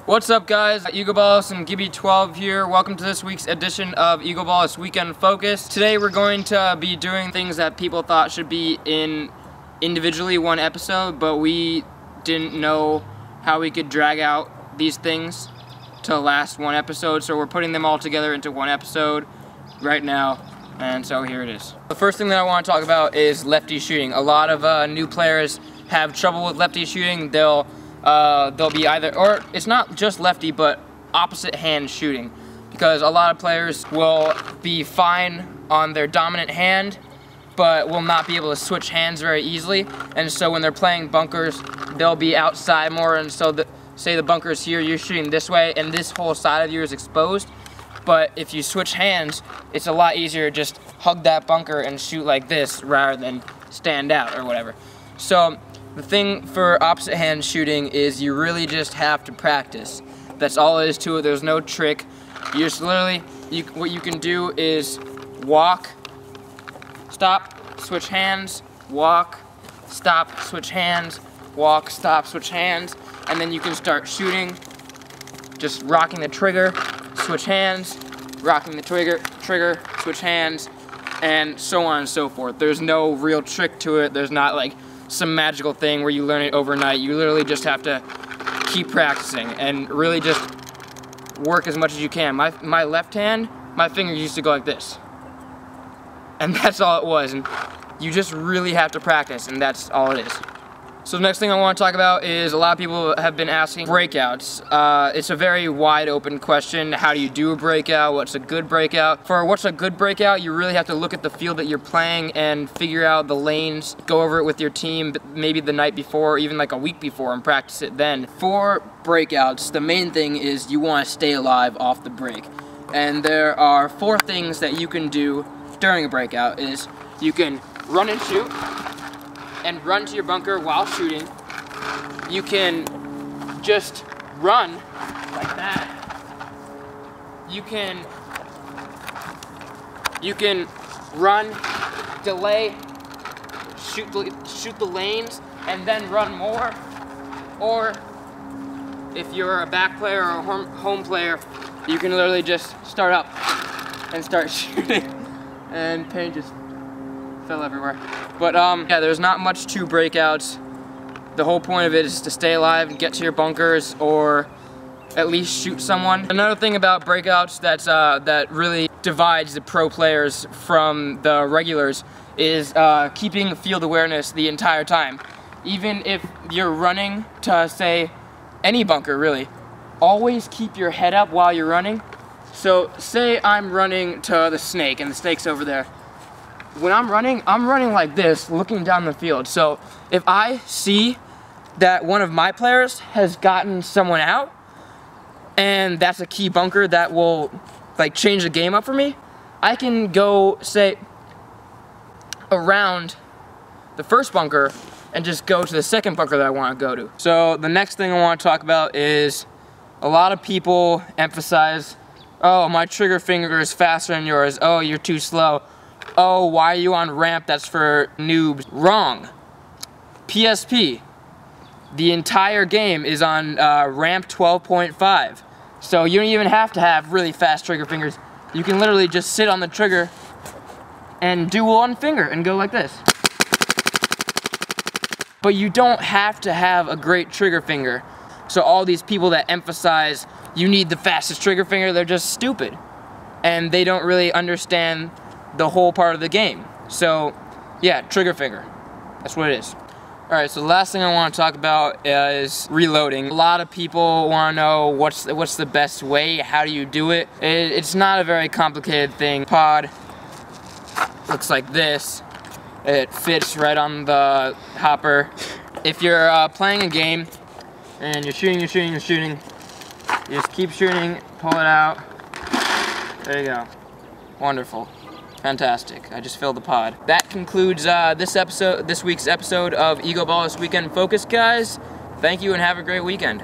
What's up, guys? Egoballas and Gibby12 here. Welcome to this week's edition of Egoballas Weekend Focus. Today we're going to be doing things that people thought should be in individually one episode, but we didn't know how we could drag out these things to last one episode, so we're putting them all together into one episode right now, and so here it is. The first thing that I want to talk about is lefty shooting. A lot of new players have trouble with lefty shooting. They'll be either, or it's not just lefty, but opposite hand shooting, because a lot of players will be fine on their dominant hand, but will not be able to switch hands very easily, and so when they're playing bunkers, they'll be outside more, and so say the bunker is here, you're shooting this way, and this whole side of yours is exposed, but if you switch hands, it's a lot easier to just hug that bunker and shoot like this rather than stand out or whatever. So the thing for opposite hand shooting is you really just have to practice. That's all it is to it. There's no trick. You just literally, what you can do is walk, stop, switch hands, walk, stop, switch hands, walk, stop, switch hands, and then you can start shooting, just rocking the trigger, switch hands, rocking the trigger, switch hands, and so on and so forth. There's no real trick to it. There's not like some magical thing where you learn it overnight. You literally just have to keep practicing and really just work as much as you can. My left hand, my fingers used to go like this, and that's all it was, and you just really have to practice, and that's all it is. So the next thing I want to talk about is a lot of people have been asking breakouts. It's a very wide open question. How do you do a breakout? What's a good breakout? For what's a good breakout, you really have to look at the field that you're playing and figure out the lanes, go over it with your team maybe the night before or even like a week before and practice it then. For breakouts, the main thing is you want to stay alive off the break. And there are 4 things that you can do during a breakout. Is you can run and shoot, and run to your bunker while shooting. You can just run like that. You can run, delay, shoot the lanes, and then run more. Or if you're a back player or a home player, you can literally just start up and start shooting, and paint just fell everywhere. But yeah, there's not much to breakouts. The whole point of it is to stay alive and get to your bunkers, or at least shoot someone. Another thing about breakouts that really divides the pro players from the regulars is keeping field awareness the entire time. Even if you're running to, say, any bunker really, always keep your head up while you're running. So say I'm running to the snake and the snake's over there. When I'm running like this, looking down the field. So if I see that one of my players has gotten someone out, and that's a key bunker that will like change the game up for me, I can go, say, around the first bunker and just go to the second bunker that I want to go to. So the next thing I want to talk about is a lot of people emphasize, oh, my trigger finger is faster than yours, oh, you're too slow. Oh, why are you on ramp? That's for noobs. Wrong. PSP. The entire game is on ramp 12.5. So you don't even have to have really fast trigger fingers. You can literally just sit on the trigger and do one finger and go like this. But you don't have to have a great trigger finger. So all these people that emphasize you need the fastest trigger finger, they're just stupid. And they don't really understand the whole part of the game. So yeah, trigger finger, that's what it is. Alright, so the last thing I want to talk about is reloading. A lot of people want to know what's the best way, how do you do it. It's not a very complicated thing. Pod looks like this. It fits right on the hopper. If you're playing a game and you're shooting, you just keep shooting, pull it out. There you go. Wonderful. Fantastic. I just filled the pod. That concludes this week's episode of Egoballas Weekend Focus, guys. Thank you and have a great weekend.